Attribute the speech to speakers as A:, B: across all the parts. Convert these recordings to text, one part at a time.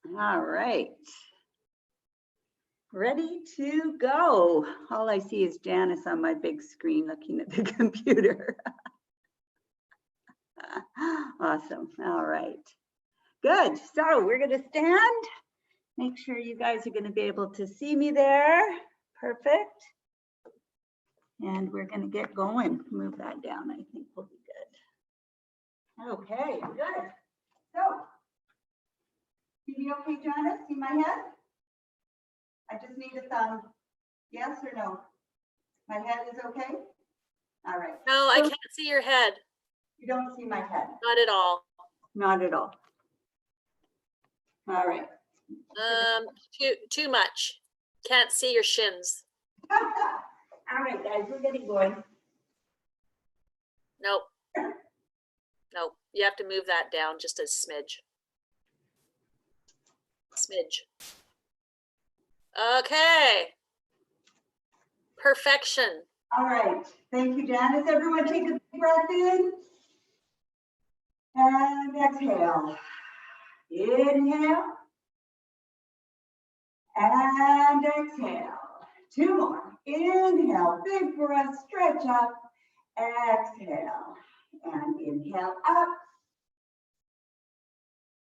A: All right. Ready to go. All I see is Janice on my big screen looking at the computer. Awesome. All right. Good. So we're going to stand. Make sure you guys are going to be able to see me there. Perfect. And we're going to get going. Move that down. I think we'll be good. Okay, good. So, see me okay, Janice? See my head? I just need a thumb. Yes or no? My head is okay? All right.
B: No, I can't see your head.
A: You don't see my head?
B: Not at all.
A: Not at all. All right.
B: Too much. Can't see your shins.
A: All right, guys, we're getting going.
B: Nope. Nope. You have to move that down just a smidge. Smidge. Okay. Perfection.
A: All right. Thank you, Janice. Everyone take a deep breath in. And exhale. Inhale. And exhale. Two more. Inhale. Big breath. Stretch up. Exhale. And inhale up.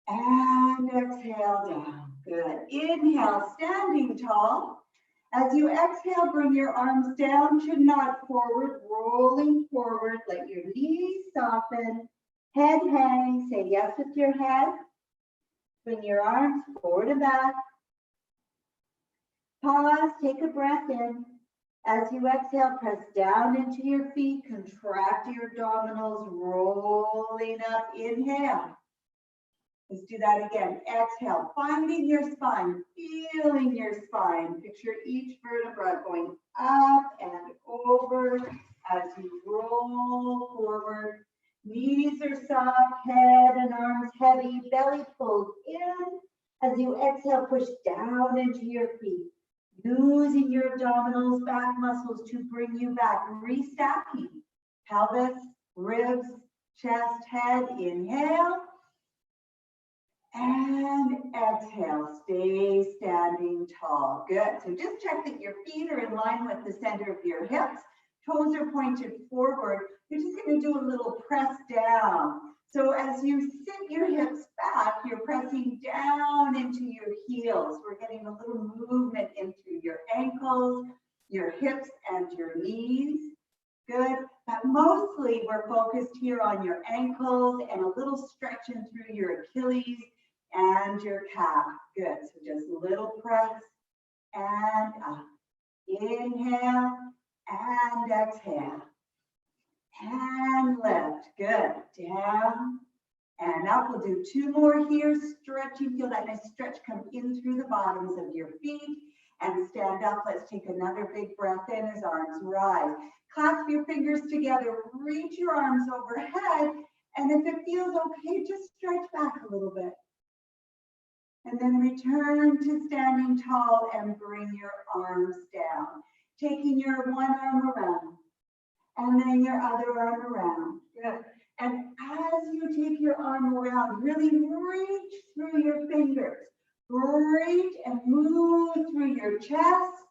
A: And exhale down. Good. Inhale, standing tall. As you exhale, bring your arms down to nod forward, rolling forward. Let your knees soften. Head hang. Say yes with your head. Bring your arms forward and back. Pause. Take a breath in. As you exhale, press down into your feet. Contract your abdominals, rolling up. Inhale. Let's do that again. Exhale, finding your spine, feeling your spine. Picture each vertebra going up and over as you roll forward. Knees are soft, head and arms heavy, belly pulled in. As you exhale, push down into your feet. Using your abdominals, back muscles to bring you back. Restacking. Pelvis, ribs, chest, head. Inhale. And exhale, stay standing tall. Good. So just check that your feet are in line with the center of your hips. Toes are pointed forward. You're just going to do a little press down. So as you sit your hips back, you're pressing down into your heels. We're getting a little movement into your ankles, your hips, and your knees. Good. But mostly we're focused here on your ankles and a little stretching through your Achilles and your calf. Good. So just a little press and up. Inhale and exhale. And lift. Good. Down and up. We'll do two more here. Stretching. Feel that nice stretch come in through the bottoms of your feet. And stand up. Let's take another big breath in as arms rise. Clasp your fingers together. Reach your arms overhead. And if it feels okay, just stretch back a little bit. And then return to standing tall and bring your arms down. Taking your one arm around and then your other arm around. Good. And as you take your arm around, really reach through your fingers. Reach and move through your chest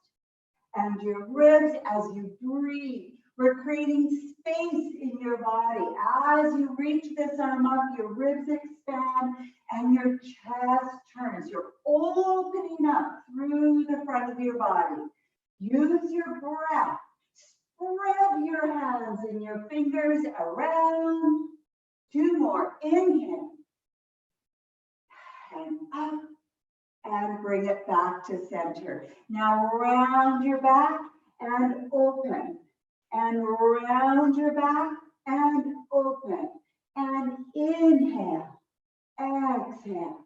A: and your ribs as you breathe. We're creating space in your body. As you reach this arm up, your ribs expand and your chest turns. You're opening up through the front of your body. Use your breath. Spread your hands and your fingers around. Two more. Inhale. And up. And bring it back to center. Now round your back and open. And round your back and open. And inhale. Exhale.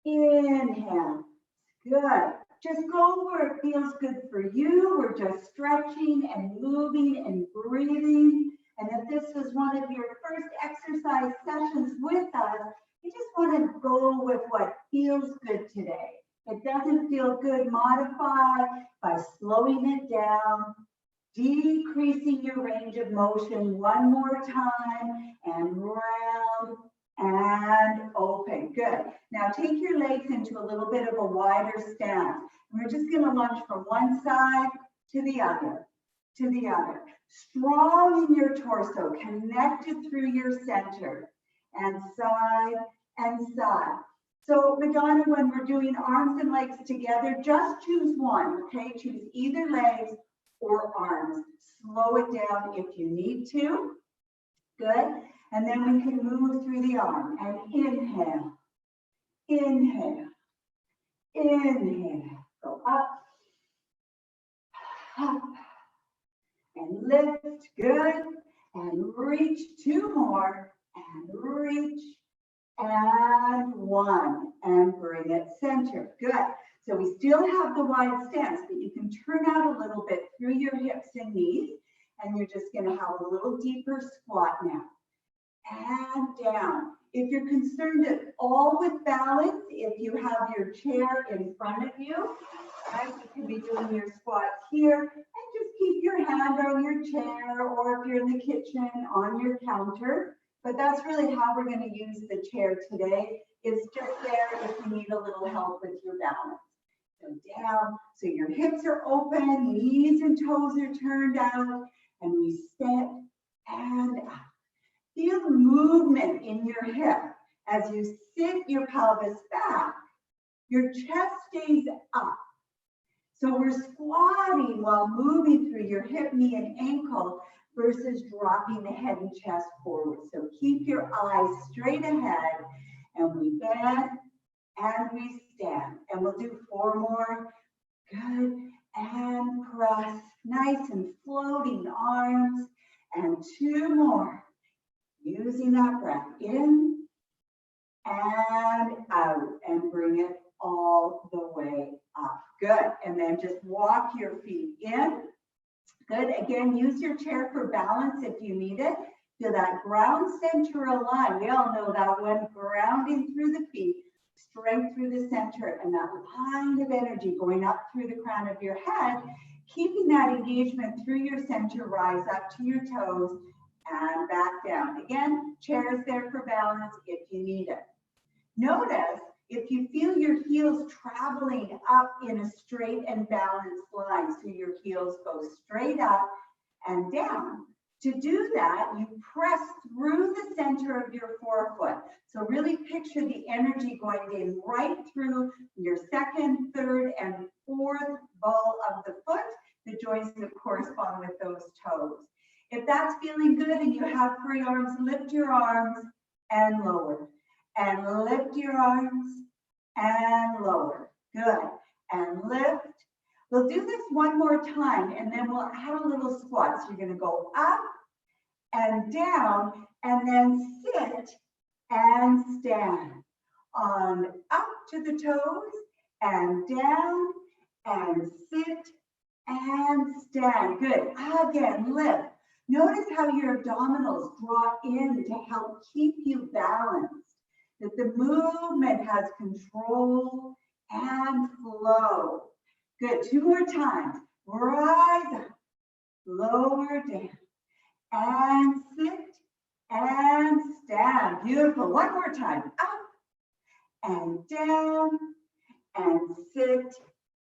A: Inhale. Good. Just go where it feels good for you. We're just stretching and moving and breathing. And if this was one of your first exercise sessions with us, you just want to go with what feels good today. If it doesn't feel good, modify by slowing it down, decreasing your range of motion one more time, and round and open. Good. Now take your legs into a little bit of a wider stance. And we're just going to lunge from one side to the other, to the other. Strong in your torso, connected through your center, and side and side. So Madonna, when we're doing arms and legs together, just choose one, okay? Choose either legs or arms. Slow it down if you need to. Good. And then we can move through the arm and inhale, inhale, inhale. Go up, up, and lift. Good. And reach. Two more, and reach. And one, and bring it center. Good. So we still have the wide stance, but you can turn out a little bit through your hips and knees, and you're just going to have a little deeper squat now. And down. If you're concerned at all with balance, if you have your chair in front of you, right, you can be doing your squats here, and just keep your hand on your chair, or if you're in the kitchen, on your counter. But that's really how we're going to use the chair today. It's just there if you need a little help with your balance. So down, so your hips are open, knees and toes are turned out, and we sit and up. Feel the movement in your hip. As you sit your pelvis back, your chest stays up. So we're squatting while moving through your hip, knee, and ankle versus dropping the head and chest forward. So keep your eyes straight ahead, and we bend and we stand. And we'll do 4 more. Good. And press. Nice and floating arms. And 2 more. Using that breath in and out, and bring it all the way up. Good. And then just walk your feet in. Good. Again, use your chair for balance if you need it. Feel that ground center align. We all know that one, grounding through the feet, strength through the center, and that line of energy going up through the crown of your head, keeping that engagement through your center, rise up to your toes, and back down. Again, chair is there for balance if you need it. Notice if you feel your heels traveling up in a straight and balanced line, so your heels go straight up and down. To do that, you press through the center of your forefoot. So really picture the energy going in right through your second, third, and fourth ball of the foot, the joints that correspond with those toes. If that's feeling good and you have free arms, lift your arms and lower. And lift your arms and lower. Good. And lift. We'll do this one more time, and then we'll add a little squat. So you're going to go up and down, and then sit and stand. On up to the toes, and down, and sit and stand. Good. Again, lift. Notice how your abdominals draw in to help keep you balanced, that the movement has control and flow. Good. 2 more times. Rise up, lower down, and sit and stand. Beautiful. One more time. Up and down, and sit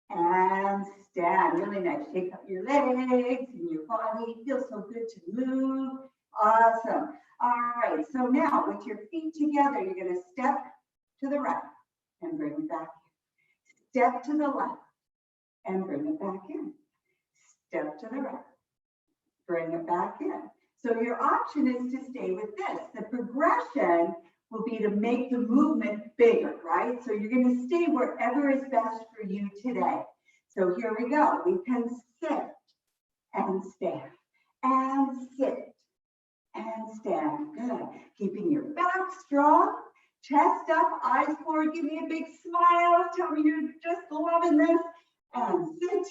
A: and stand. Really nice. Shake up your legs and your body. It feels so good to move. Awesome. All right. So now with your feet together, you're going to step to the right and bring it back in. Step to the left and bring it back in. Step to the right. Bring it back in. So your option is to stay with this. The progression will be to make the movement bigger, right? So you're going to stay wherever is best for you today. So here we go. We can sit and stand and sit and stand. Good. Keeping your back strong, chest up, eyes forward. Give me a big smile. Tell me you're just loving this. And sit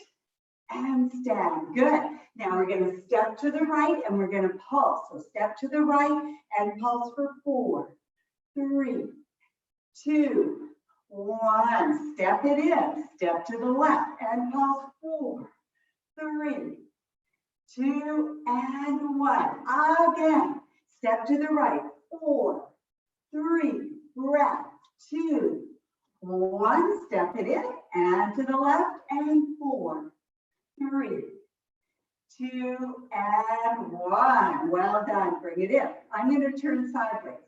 A: and stand. Good. Now we're going to step to the right and we're going to pulse. So step to the right and pulse for 4, 3, 2, 1. Step it in. Step to the left and pulse 4, 3, 2, and 1. Again. Step to the right. 4, 3, breath, 2, 1, step it in, and to the left, and 4, 3, 2, and 1. Well done, bring it in. I'm gonna turn sideways.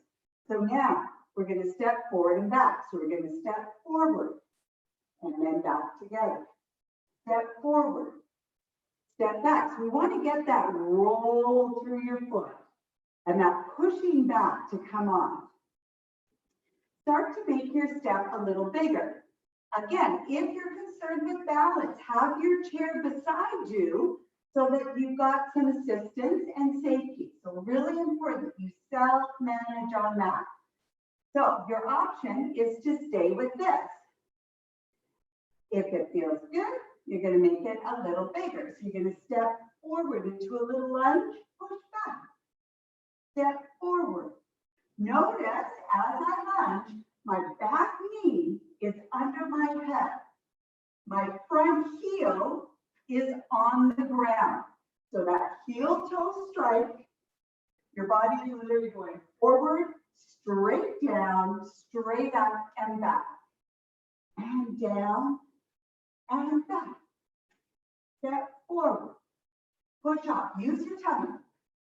A: So now, we're gonna step forward and back. So we're gonna step forward, and then back together. Step forward, step back. So we wanna get that roll through your foot, and that pushing back to come on. Start to make your step a little bigger. Again, if you're concerned with balance, have your chair beside you so that you've got some assistance and safety. So really important that you self-manage on that. So your option is to stay with this. If it feels good, you're going to make it a little bigger. So you're going to step forward into a little lunge, push back, step forward. Notice as I lunge, my back knee is under my head. My front heel is on the ground. So that heel toe strike, your body is literally going forward, straight down, straight up and back. And down and back. Step forward. Push up. Use your tummy.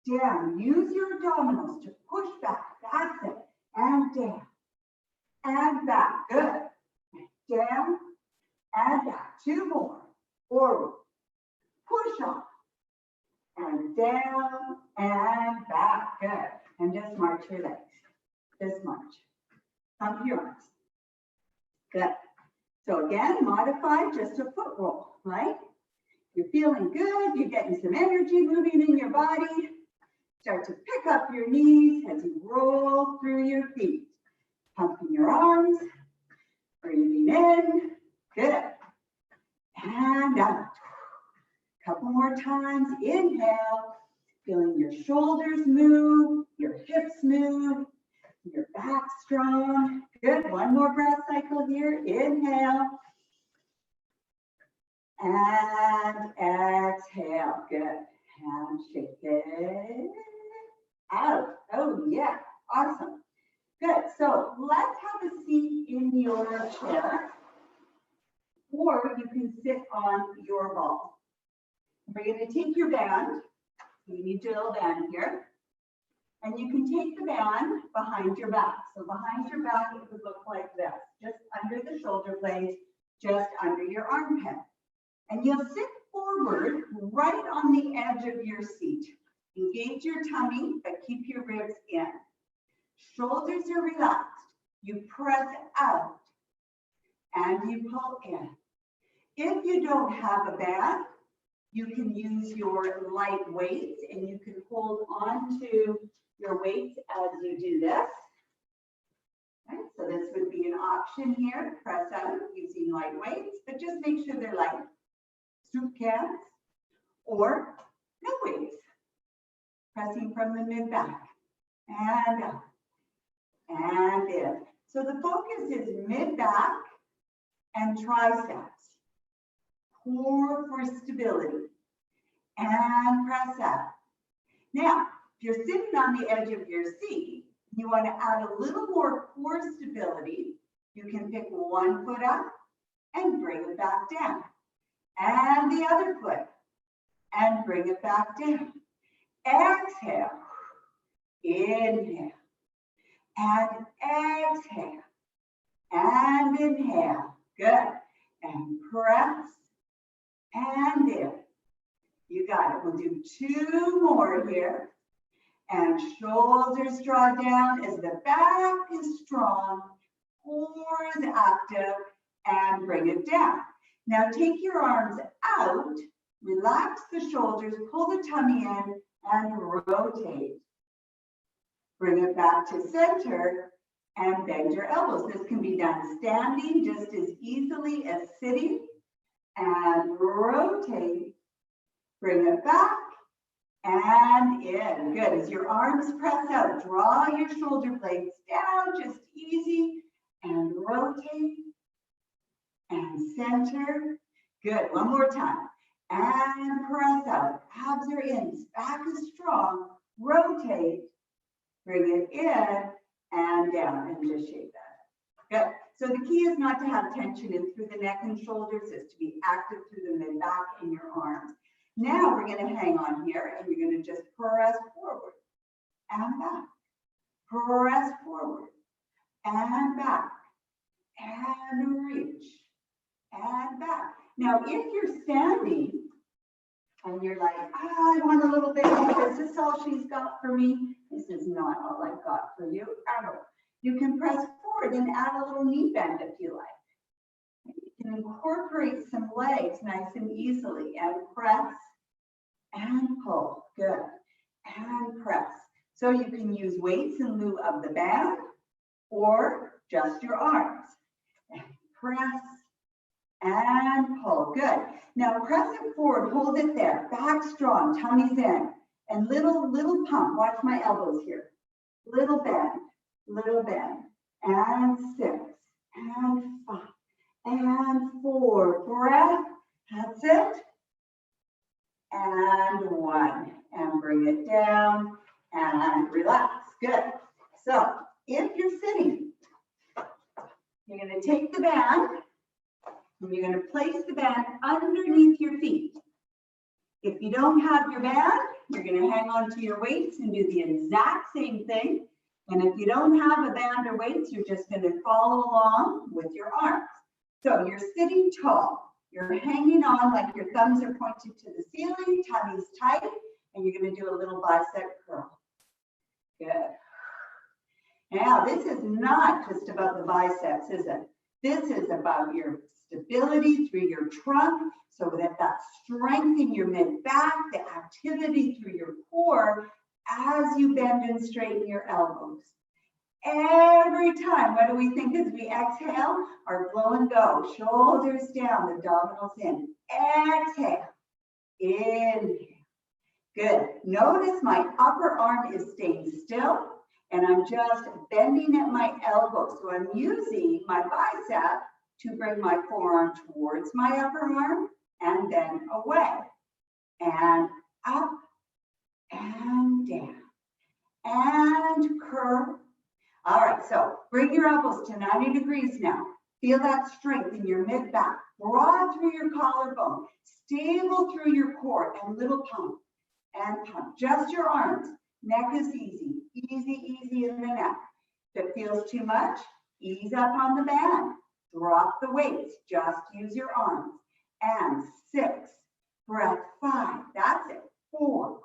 A: Down. Use your abdominals to push back. That's it. And down. And back. Good. Down and back. 2 more. Forward. Push up. And down and back. Good. And just march your legs. This much. Up your arms. Good. So again, modify just a foot roll, right? You're feeling good. You're getting some energy moving in your body. Start to pick up your knees as you roll through your feet. Pumping your arms. Breathing in. Good. And out. Couple more times. Inhale. Feeling your shoulders move, your hips move, your back strong. Good. One more breath cycle here. Inhale. And exhale. Good. And shake it out. Oh, yeah. Awesome. Good. So let's have a seat in your chair, or you can sit on your ball. We're going to take your band. You need your little band here. And you can take the band behind your back. So behind your back, it would look like this, just under the shoulder blades, just under your armpit. And you'll sit forward right on the edge of your seat. Engage your tummy, but keep your ribs in. Shoulders are relaxed. You press out and you pull in. If you don't have a band, you can use your light weights and you can hold on to your weights as you do this. Right, so this would be an option here, press out using light weights, but just make sure they're light. Soup cans or no weights. Pressing from the mid-back and up and in. So the focus is mid-back and triceps. Core for stability and press up. Now, if you're sitting on the edge of your seat, you want to add a little more core stability, you can pick one foot up and bring it back down. And the other foot and bring it back down. Exhale, inhale, and exhale, and inhale. Good. And press and in. You got it. We'll do 2 more here. And shoulders draw down as the back is strong, core is active, and bring it down. Now take your arms out, relax the shoulders, pull the tummy in, and rotate. Bring it back to center and bend your elbows. This can be done standing just as easily as sitting. And rotate, bring it back and in. Good. As your arms press out, draw your shoulder blades down, just easy, and rotate and center. Good. One more time. And press out. Abs are in. Back is strong. Rotate. Bring it in and down, and just shake that. Good. So the key is not to have tension in through the neck and shoulders, it's to be active through the mid-back and your arms. Now we're going to hang on here, and you're going to just press forward and back. Press forward and back. And reach and back. Now, if you're standing and you're like, I want a little bit more, is this all she's got for me? This is not all I've got for you at all. You can press forward and add a little knee bend if you like. You can incorporate some legs nice and easily and press and pull. Good. And press. So you can use weights in lieu of the band or just your arms. And press and pull. Good. Now press it forward, hold it there. Back strong, tummy's in. And little pump. Watch my elbows here. Little bend. And 6 and 5 and 4. Breath. That's it. And 1. And bring it down and relax. Good. So if you're sitting, you're going to take the band and you're going to place the band underneath your feet. If you don't have your band, you're going to hang on to your weights and do the exact same thing. And if you don't have a band or weights, you're just going to follow along with your arms. So you're sitting tall. You're hanging on like your thumbs are pointed to the ceiling, tummy's tight, and you're going to do a little bicep curl. Good. Now, this is not just about the biceps, is it? This is about your stability through your trunk, so that strength in your mid-back, the activity through your core as you bend and straighten your elbows. Every time, what do we think as we exhale? Our flow and go. Shoulders down, the abdominals in. Exhale. Inhale. Good. Notice my upper arm is staying still, and I'm just bending at my elbow. So I'm using my bicep to bring my forearm towards my upper arm and then away. And up and down. And curl. All right, so bring your elbows to 90 degrees now. Feel that strength in your mid-back. Broad through your collarbone. Stable through your core. And little pump. And pump. Just your arms. Neck is easy. Easy in the neck. If it feels too much, ease up on the band. Drop the weights. Just use your arms. And 6. Breath. 5. That's it. 4.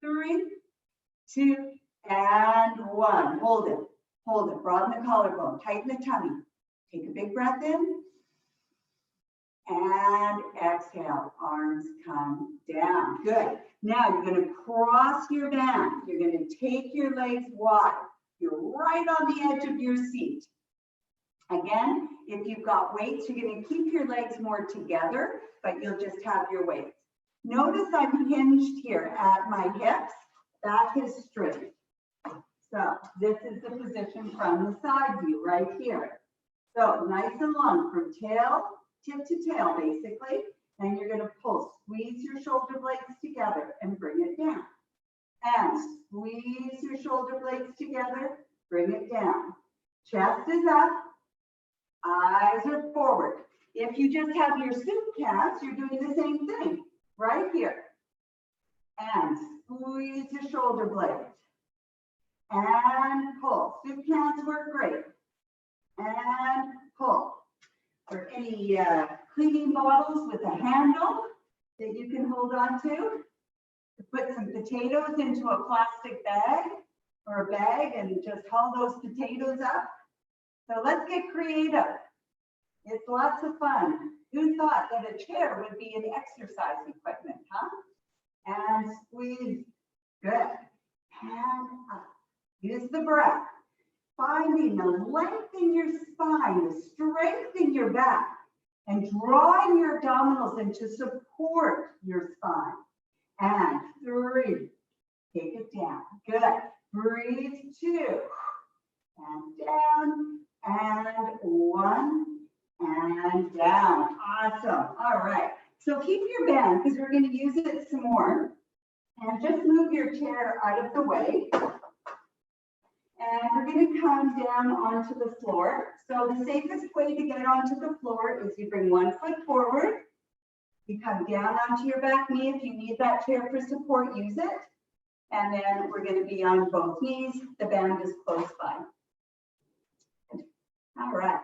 A: 3. 2. And 1. Hold it. Hold it. Broaden the collarbone. Tighten the tummy. Take a big breath in. And exhale. Arms come down. Good. Now you're going to cross your band. You're going to take your legs wide. You're right on the edge of your seat. Again, if you've got weights, you're going to keep your legs more together, but you'll just have your weights. Notice I'm hinged here at my hips. Back is straight. So this is the position from the side view right here. So nice and long from tail, tip to tail basically. And you're going to pull, squeeze your shoulder blades together and bring it down. And squeeze your shoulder blades together, bring it down. Chest is up, eyes are forward. If you just have your soup cats, you're doing the same thing right here. And squeeze your shoulder blades. And pull. Soup cans work great. And pull. Or any cleaning bottles with a handle that you can hold on to put some potatoes into a plastic bag or a bag and just haul those potatoes up. So let's get creative. It's lots of fun. Who thought that a chair would be an exercise equipment, huh? And squeeze. Good. And up. Use the breath. Finding the length in your spine, the strength in your back, and drawing your abdominals in to support your spine. And 3. Take it down. Good. Breathe. 2. And down. And 1. And down. Awesome. All right. So keep your band because we're going to use it some more. And just move your chair out of the way. And we're going to come down onto the floor. So the safest way to get onto the floor is you bring one foot forward. You come down onto your back knee. If you need that chair for support, use it. And then we're going to be on both knees. The band is close by. All right.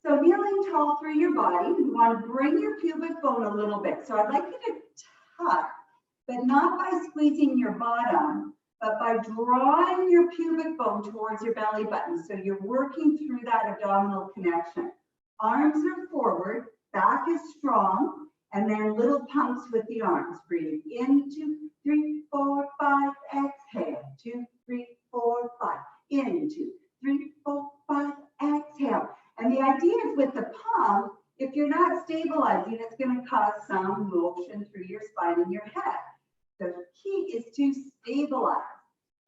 A: So kneeling tall through your body, you want to bring your pubic bone a little bit. So I'd like you to tuck, but not by squeezing your bottom, but by drawing your pubic bone towards your belly button. So you're working through that abdominal connection. Arms are forward, back is strong, and then little pumps with the arms. Breathe in, 2, 3, 4, 5, exhale. 2, 3, 4, 5. In, 2, 3, 4, 5, exhale. And the idea is with the pump, if you're not stabilizing, it's going to cause some motion through your spine and your head. The key is to stabilize.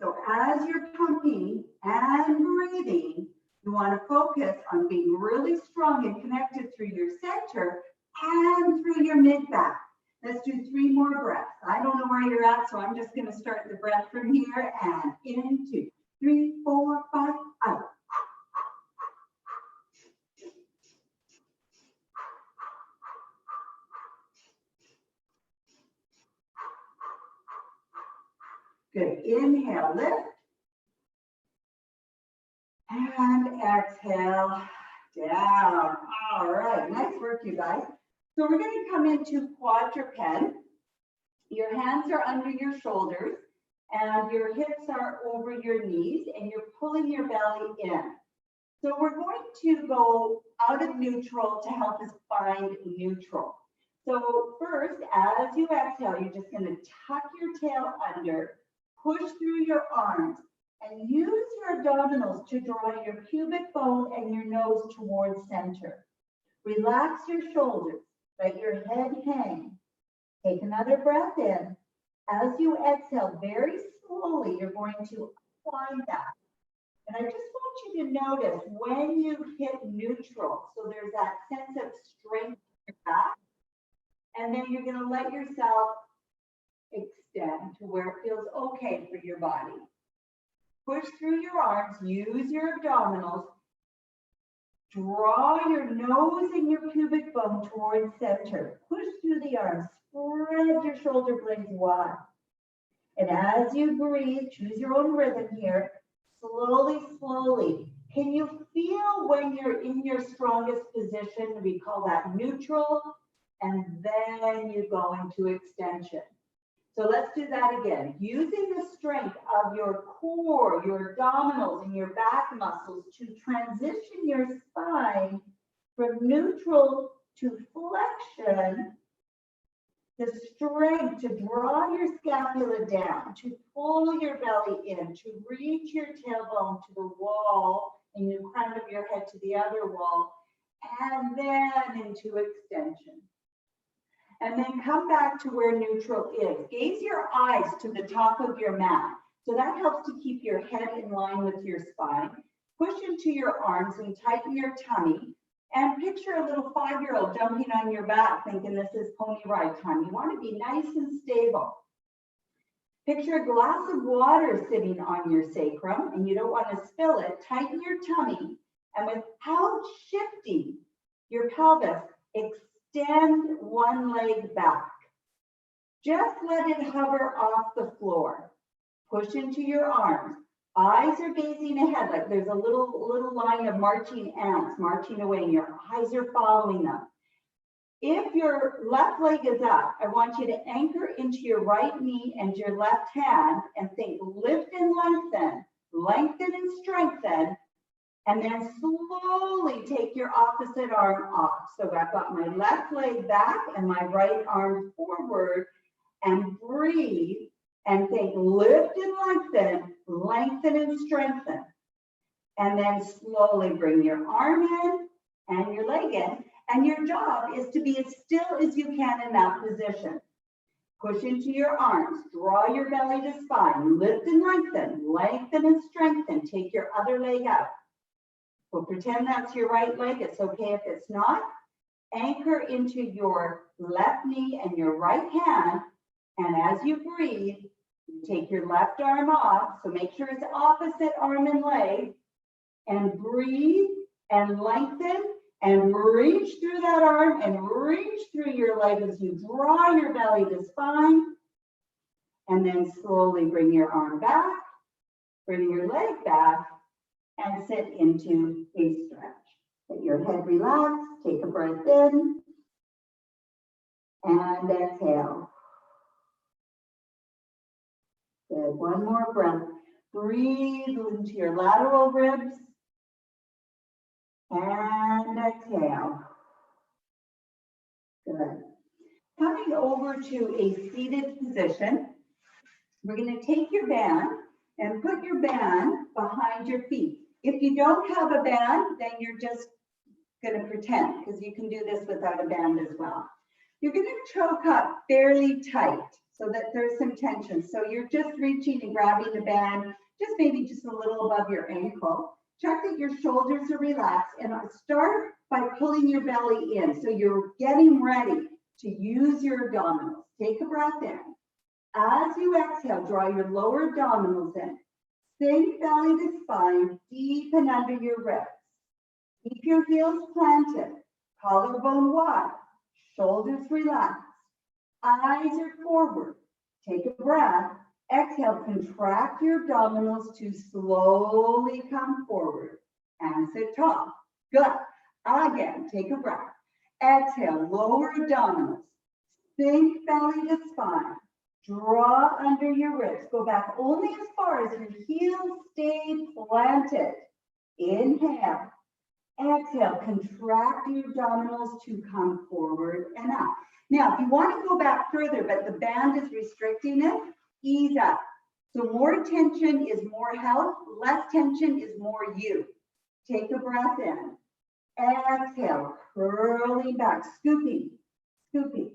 A: So as you're pumping and breathing, you want to focus on being really strong and connected through your center and through your mid-back. Let's do 3 more breaths. I don't know where you're at, so I'm just going to start the breath from here and in 2, 3, 4, 5, out. Good. Inhale, lift. And exhale, down. All right, nice work, you guys. So we're going to come into quadruped. Your hands are under your shoulders and your hips are over your knees and you're pulling your belly in. So we're going to go out of neutral to help us find neutral. So first, as you exhale, you're just going to tuck your tail under, push through your arms, and use your abdominals to draw your pubic bone and your nose towards center. Relax your shoulders, let your head hang. Take another breath in. As you exhale, very slowly, you're going to apply that. And I just want you to notice when you hit neutral, so there's that sense of strength in your back, and then you're going to let yourself extend to where it feels okay for your body. Push through your arms, use your abdominals, draw your nose and your pubic bone towards center. Push through the arms, spread your shoulder blades wide. And as you breathe, choose your own rhythm here, slowly, slowly. Can you feel when you're in your strongest position? We call that neutral, and then you go into extension. So let's do that again. Using the strength of your core, your abdominals, and your back muscles to transition your spine from neutral to flexion, the strength to draw your scapula down, to pull your belly in, to reach your tailbone to the wall and the crown of your head to the other wall, and then into extension. And then come back to where neutral is. Gaze your eyes to the top of your mat. So that helps to keep your head in line with your spine. Push into your arms and tighten your tummy. And picture a little 5-year-old jumping on your back, thinking this is pony ride time. You want to be nice and stable. Picture a glass of water sitting on your sacrum, and you don't want to spill it. Tighten your tummy, and without shifting your pelvis, extend one leg back. Just let it hover off the floor. Push into your arms. Eyes are gazing ahead, like there's a little line of marching ants marching away, and your eyes are following them. If your left leg is up, I want you to anchor into your right knee and your left hand and think lift and lengthen, lengthen and strengthen, and then slowly take your opposite arm off. So I've got my left leg back and my right arm forward, and breathe and think lift and lengthen, lengthen and strengthen. And then slowly bring your arm in and your leg in. And your job is to be as still as you can in that position. Push into your arms, draw your belly to spine, lift and lengthen and strengthen. Take your other leg out. We'll pretend that's your right leg. It's okay if it's not. Anchor into your left knee and your right hand. And as you breathe, You take your left arm off, so make sure it's opposite arm and leg, and breathe and lengthen and reach through that arm and reach through your leg as you draw your belly to spine. And then slowly bring your arm back, bring your leg back, and sit into a stretch. Let your head relax, take a breath in, and exhale. Good, one more breath. Breathe into your lateral ribs, and exhale. Good. Coming over to a seated position, we're going to take your band and put your band behind your feet. If you don't have a band, then you're just going to pretend, because you can do this without a band as well. You're going to choke up fairly tight so that there's some tension. So you're just reaching and grabbing the band, just maybe just a little above your ankle. Check that your shoulders are relaxed, and start by pulling your belly in. So you're getting ready to use your abdominals. Take a breath in. As you exhale, draw your lower abdominals in. Sink belly to spine, deep and under your ribs. Keep your heels planted, collarbone wide, shoulders relaxed, eyes are forward. Take a breath. Exhale, contract your abdominals to slowly come forward and sit tall. Good. Again, take a breath. Exhale, lower abdominals. Sink belly to spine. Draw under your ribs. Go back only as far as your heels stay planted. Inhale. Exhale, contract your abdominals to come forward and up. Now, if you want to go back further, but the band is restricting it, ease up. So more tension is more health, less tension is more you. Take a breath in. Exhale, curling back, scooping, scooping.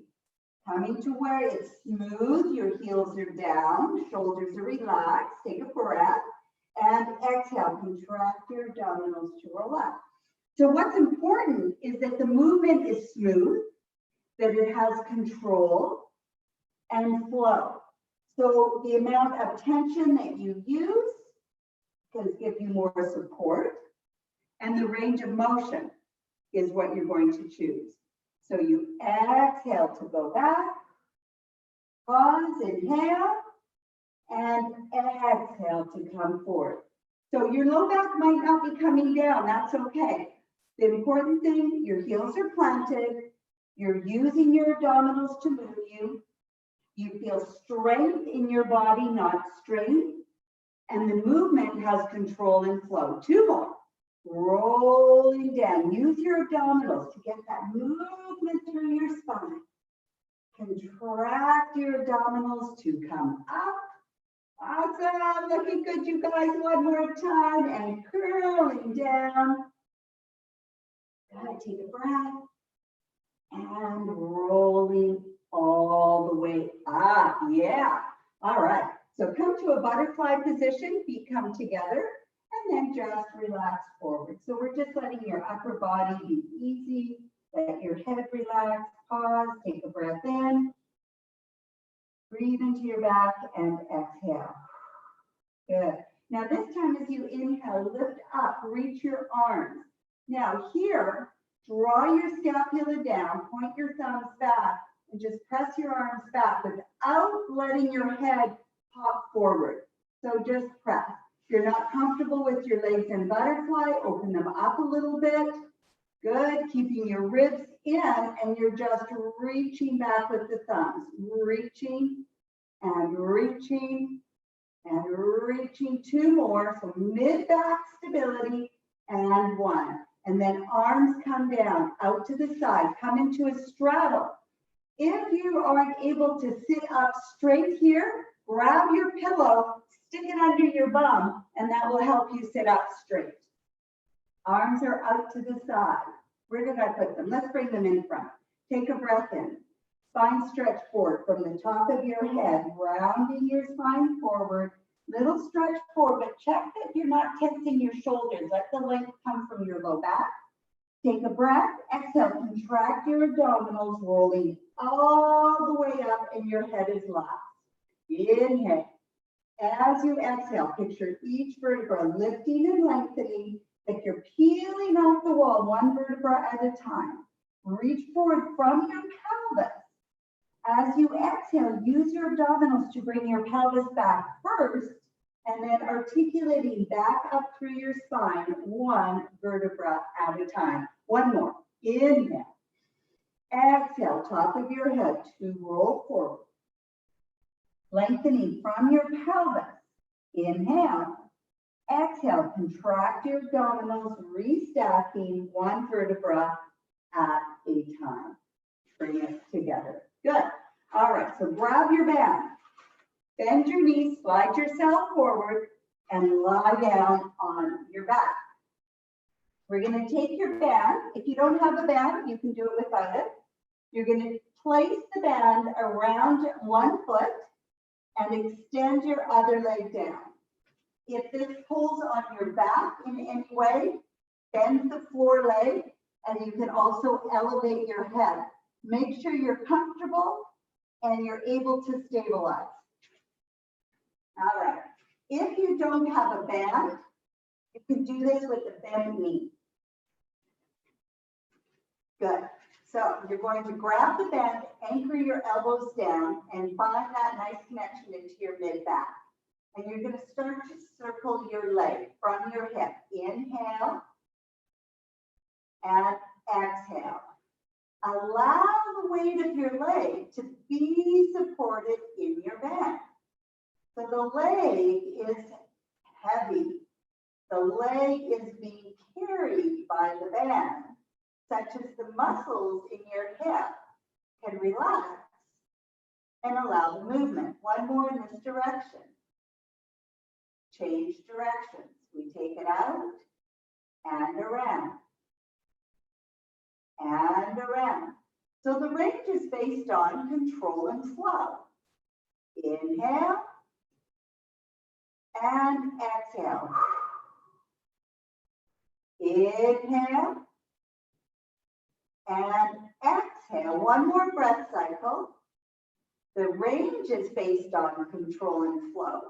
A: Coming to where it's smooth, your heels are down, shoulders are relaxed. Take a breath and exhale, contract your abdominals to roll up. So what's important is that the movement is smooth, that it has control and flow. So the amount of tension that you use can give you more support, and the range of motion is what you're going to choose. So you exhale to go back, pause, inhale, and exhale to come forward. So your low back might not be coming down, that's okay. The important thing, your heels are planted, you're using your abdominals to move you, you feel strength in your body, not strain, and the movement has control and flow. Two more. Rolling down. Use your abdominals to get that movement through your spine. Contract your abdominals to come up. Awesome. Looking good, you guys. One more time. And curling down. Good. Take a breath. And rolling all the way up. Yeah. All right. So come to a butterfly position. Feet come together. And then just relax forward. So we're just letting your upper body be easy. Let your head relax. Pause. Take a breath in. Breathe into your back and exhale. Good. Now this time as you inhale, lift up, reach your arms. Now here, draw your scapula down, point your thumbs back, and just press your arms back without letting your head pop forward. So just press. If you're not comfortable with your legs in butterfly, open them up a little bit. Good, keeping your ribs in, and you're just reaching back with the thumbs. Reaching and reaching and reaching. Two more, so mid-back stability, and one. And then arms come down, out to the side, come into a straddle. If you aren't able to sit up straight here, grab your pillow, stick it under your bum, and that will help you sit up straight. Arms are out to the side. Where did I put them? Let's bring them in front. Take a breath in. Spine stretch forward from the top of your head, rounding your spine forward. Little stretch forward, but check that you're not tensing your shoulders. Let the length come from your low back. Take a breath. Exhale, contract your abdominals, rolling all the way up, and your head is locked. Inhale. As you exhale, picture each vertebra lifting and lengthening, like you're peeling off the wall, one vertebra at a time. Reach forward from your pelvis. As you exhale, use your abdominals to bring your pelvis back first, and then articulating back up through your spine, one vertebra at a time. One more. Inhale. Exhale, top of your head to roll forward. Lengthening from your pelvis. Inhale. Exhale, contract your abdominals, restacking one vertebra at a time. Bring it together. Good. All right, so grab your band. Bend your knees, slide yourself forward, and lie down on your back. We're going to take your band. If you don't have a band, you can do it without it. You're going to place the band around one foot and extend your other leg down. If this pulls on your back in any way, bend the floor leg, and you can also elevate your head. Make sure you're comfortable and you're able to stabilize. All right. If you don't have a band, you can do this with a bent knee. Good. So you're going to grab the band, anchor your elbows down, and find that nice connection into your mid-back. And you're going to start to circle your leg from your hip. Inhale and exhale. Allow the weight of your leg to be supported in your band. So the leg is heavy. The leg is being carried by the band, such as the muscles in your hip can relax and allow the movement. One more in this direction. Change directions. We take it out and around. And around. So the range is based on control and flow. Inhale and exhale. Inhale and exhale. One more breath cycle. The range is based on control and flow.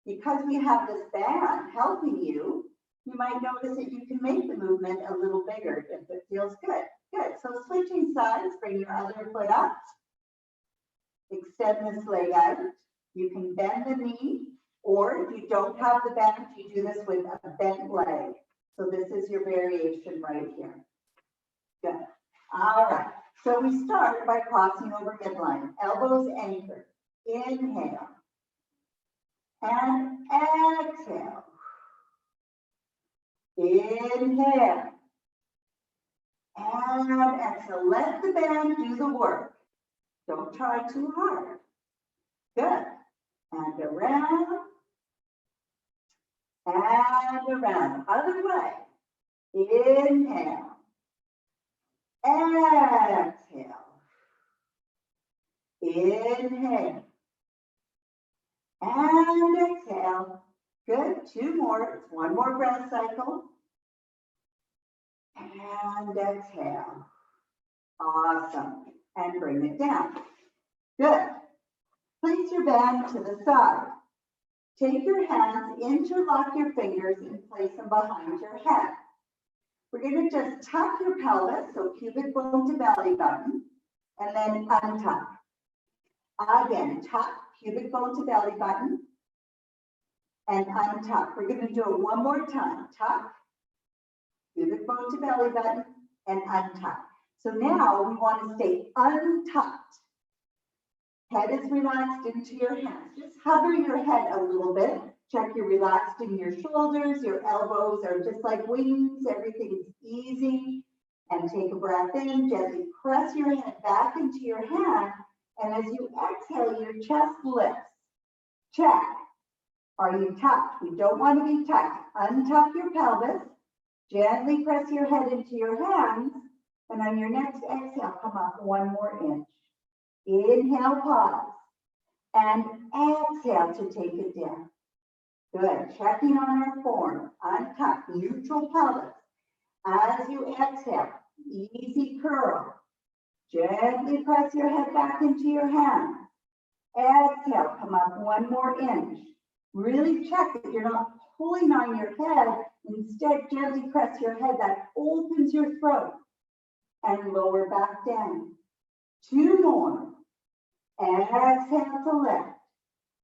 A: Because we have this band helping you, you might notice that you can make the movement a little bigger if it feels good. Good. So switching sides, bring your other foot up. Extend this leg out. You can bend the knee, or if you don't have the bend, you do this with a bent leg. So this is your variation right here. Good. All right. So we start by crossing over midline. Elbows anchored. Inhale. And exhale. Inhale. And exhale. Let the band do the work. Don't try too hard. Good. And around. And around. Other way. Inhale. Exhale. Inhale. And exhale. Good. Two more. It's one more breath cycle. And exhale. Awesome. And bring it down. Good. Place your band to the side. Take your hands, interlock your fingers, and place them behind your head. We're going to just tuck your pelvis, so pubic bone to belly button, and then untuck. Again, tuck, pubic bone to belly button, and untuck. We're going to do it one more time. Tuck, pubic bone to belly button, and untuck. So now we want to stay untucked. Head is relaxed into your hands. Just hover your head a little bit. Check you're relaxed in your shoulders. Your elbows are just like wings. Everything is easy. And take a breath in. Gently press your head back into your hand. And as you exhale, your chest lifts. Check. Are you tucked? We don't want to be tucked. Untuck your pelvis. Gently press your head into your hands. And on your next exhale, come up one more inch. Inhale, pause. And exhale to take it down. Good. Checking on our form. Untuck. Neutral pelvis. As you exhale, easy curl. Gently press your head back into your hands. Exhale, come up one more inch. Really check that you're not pulling on your head. Instead, gently press your head. That opens your throat. And lower back down. 2 more. Exhale to lift.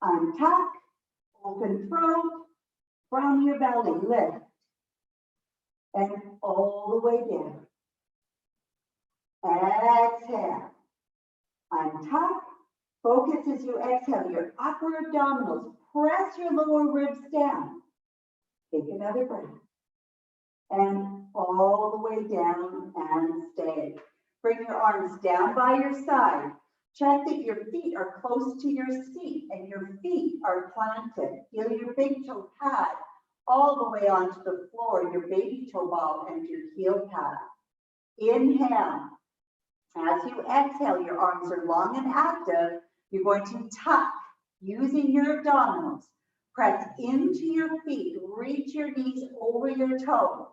A: Untuck. Open throat. From your belly, lift. And all the way down. Exhale. Untuck. Focus as you exhale your upper abdominals. Press your lower ribs down. Take another breath. And all the way down and stay. Bring your arms down by your side. Check that your feet are close to your seat and your feet are planted. Feel your big toe pad all the way onto the floor, your baby toe ball and your heel pad. Inhale. As you exhale, your arms are long and active. You're going to tuck using your abdominals. Press into your feet. Reach your knees over your toes.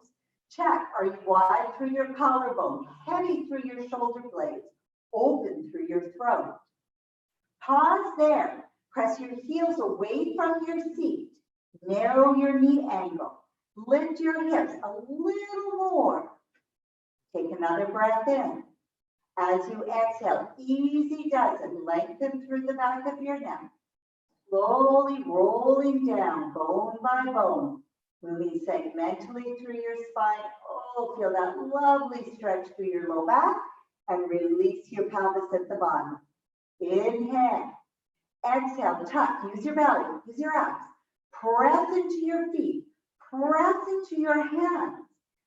A: Check, are you wide through your collarbone, heavy through your shoulder blades, open through your throat? Pause there. Press your heels away from your seat. Narrow your knee angle. Lift your hips a little more. Take another breath in. As you exhale, easy does it. Lengthen through the back of your neck. Slowly rolling down, bone by bone. Moving segmentally through your spine. Oh, feel that lovely stretch through your low back. And release your pelvis at the bottom. Inhale. Exhale, tuck. Use your belly. Use your abs. Press into your feet. Press into your hands.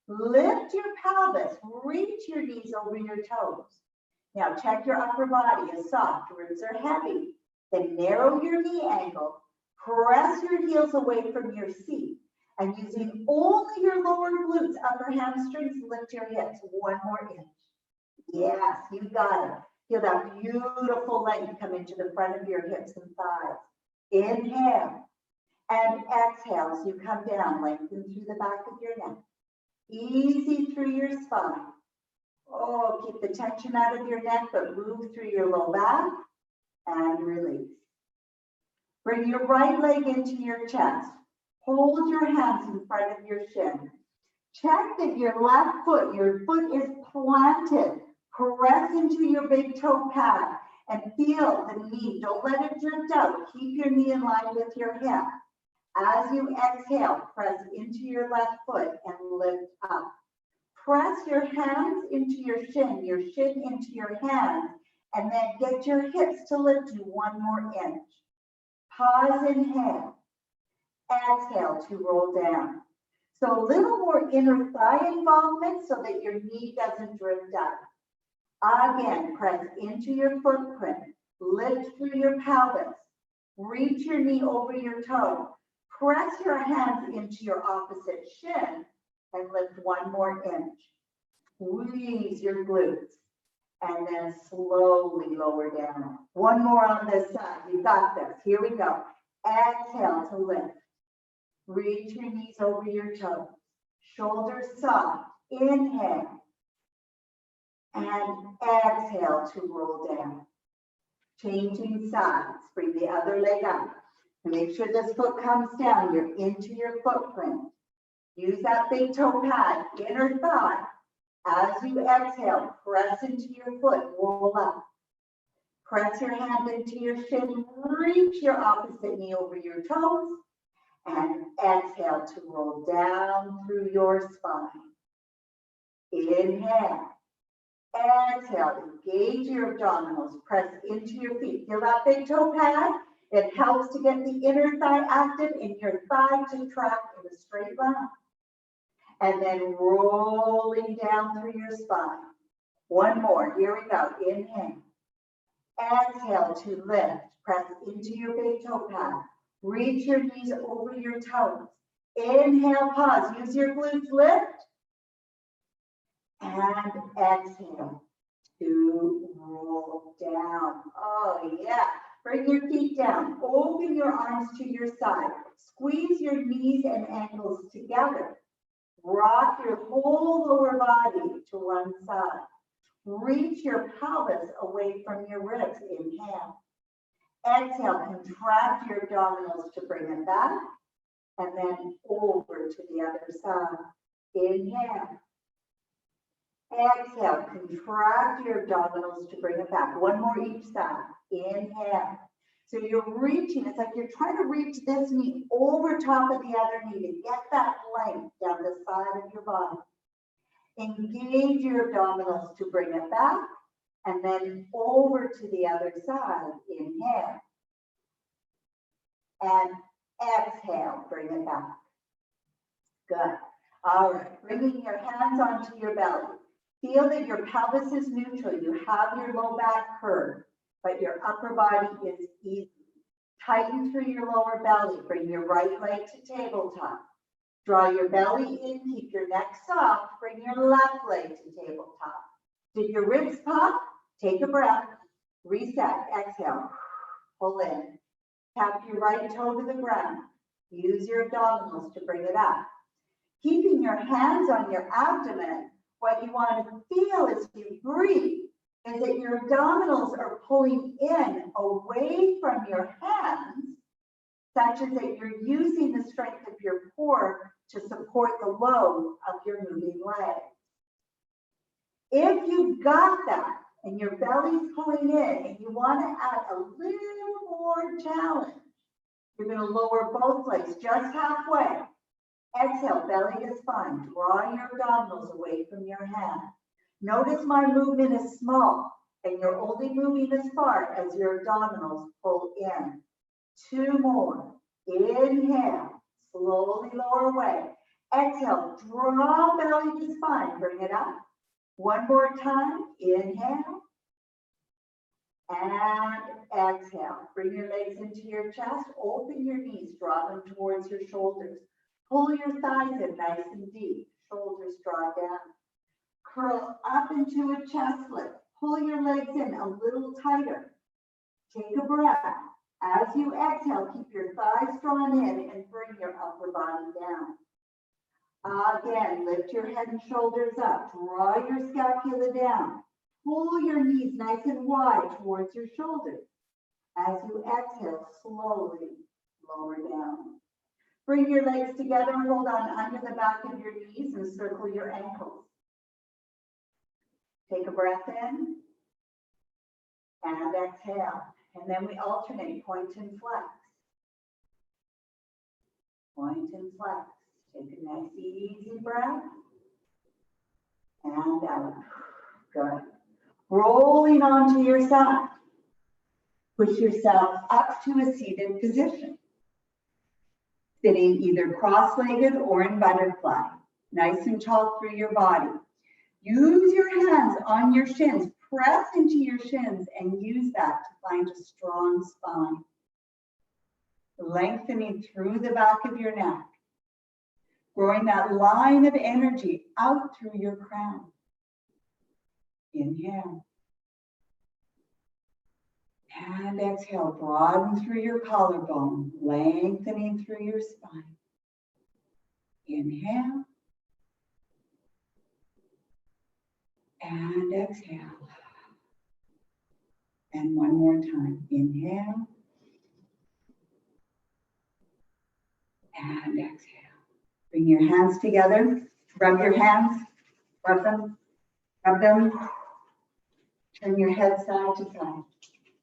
A: Lift your pelvis. Reach your knees over your toes. Now check your upper body is soft. Ribs are heavy. Then narrow your knee angle. Press your heels away from your seat. And using only your lower glutes, upper hamstrings, lift your hips 1 more inch. Yes, you got it. Feel that beautiful length come into the front of your hips and thighs. Inhale and exhale as you come down, lengthen through the back of your neck. Easy through your spine. Oh, keep the tension out of your neck, but move through your low back and release. Bring your right leg into your chest. Hold your hands in front of your shin. Check that your left foot, your foot is planted. Press into your big toe pad and feel the knee. Don't let it drift out. Keep your knee in line with your hip. As you exhale, press into your left foot and lift up. Press your hands into your shin into your hands, and then get your hips to lift you 1 more inch. Pause, inhale. Exhale to roll down. So a little more inner thigh involvement so that your knee doesn't drift up. Again, press into your footprint. Lift through your pelvis. Reach your knee over your toe. Press your hands into your opposite shin and lift 1 more inch. Squeeze your glutes and then slowly lower down. 1 more on this side. You got this. Here we go. Exhale to lift. Reach your knees over your toes. Shoulders soft. Inhale. And exhale to roll down. Changing sides. Bring the other leg up. And make sure this foot comes down. You're into your footprint. Use that big toe pad, inner thigh. As you exhale, press into your foot, roll up. Press your hand into your shin, reach your opposite knee over your toes, and exhale to roll down through your spine. Inhale. Exhale, engage your abdominals, press into your feet. Feel that big toe pad? It helps to get the inner thigh active and your thigh to track in a straight line. And then rolling down through your spine. 1 more, here we go, inhale. Exhale to lift, press into your big toe pad. Reach your knees over your toes. Inhale, pause, use your glutes, lift. And exhale to roll down. Oh yeah, bring your feet down, open your arms to your side. Squeeze your knees and ankles together. Rock your whole lower body to one side. Reach your pelvis away from your ribs. Inhale. Exhale, contract your abdominals to bring it back. And then over to the other side. Inhale. Exhale, contract your abdominals to bring it back. One more each side. Inhale. So you're reaching, it's like you're trying to reach this knee over top of the other knee to get that length down the side of your body. Engage your abdominals to bring it back, and then over to the other side. Inhale. And exhale, bring it back. Good. All right, bringing your hands onto your belly. Feel that your pelvis is neutral. You have your low back curved, but your upper body is easy. Tighten through your lower belly. Bring your right leg to tabletop. Draw your belly in, keep your neck soft. Bring your left leg to tabletop. Did your ribs pop? Take a breath. Reset. Exhale. Pull in. Tap your right toe to the ground. Use your abdominals to bring it up. Keeping your hands on your abdomen, what you want to feel as you breathe is that your abdominals are pulling in away from your hands, such as that you're using the strength of your core to support the load of your moving legs. If you've got that and your belly's pulling in and you want to add a little more challenge, you're going to lower both legs just halfway. Exhale, belly to spine. Draw your abdominals away from your hand. Notice my movement is small, and you're only moving as far as your abdominals pull in. Two more. Inhale, slowly lower away. Exhale, draw belly to spine. Bring it up. One more time. Inhale. And exhale. Bring your legs into your chest. Open your knees. Draw them towards your shoulders. Pull your thighs in nice and deep. Shoulders draw down. Curl up into a chest lift. Pull your legs in a little tighter. Take a breath. As you exhale, keep your thighs drawn in and bring your upper body down. Again, lift your head and shoulders up. Draw your scapula down. Pull your knees nice and wide towards your shoulders. As you exhale, slowly lower down. Bring your legs together, hold on under the back of your knees and circle your ankles. Take a breath in and exhale. And then we alternate point and flex. Point and flex. Take a nice easy breath. And out. Good. Rolling onto your side. Push yourself up to a seated position. Sitting either cross-legged or in butterfly. Nice and tall through your body. Use your hands on your shins. Press into your shins and use that to find a strong spine. Lengthening through the back of your neck. Growing that line of energy out through your crown. Inhale. And exhale, broaden through your collarbone, lengthening through your spine. Inhale. And exhale. And one more time. Inhale. And exhale. Bring your hands together. Rub your hands. Rub them. Rub them. Turn your head side to side.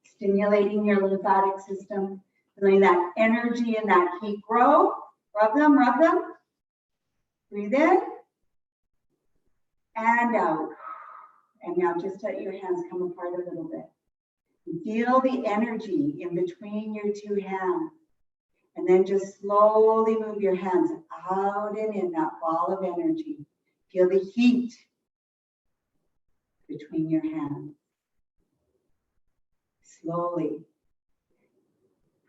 A: Stimulating your lymphatic system. Feeling that energy and that heat grow. Rub them. Rub them. Breathe in. And out. And now just let your hands come apart a little bit. Feel the energy in between your two hands. And then just slowly move your hands out and in that ball of energy. Feel the heat between your hands. Slowly.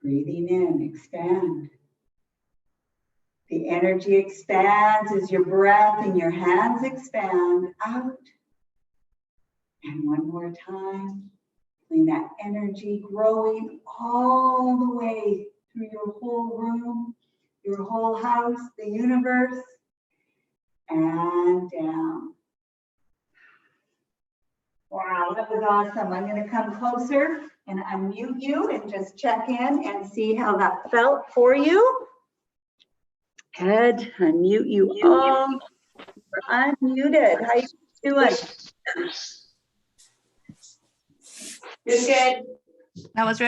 A: Breathing in, expand. The energy expands as your breath and your hands expand out. And one more time. Feeling that energy growing all the way through your whole room, your whole house, the universe, and down. Wow, that was awesome. I'm going to come closer and unmute you and just check in and see how that felt for you. Good, unmute you all. You're unmuted. How you doing?
C: Good.
D: That was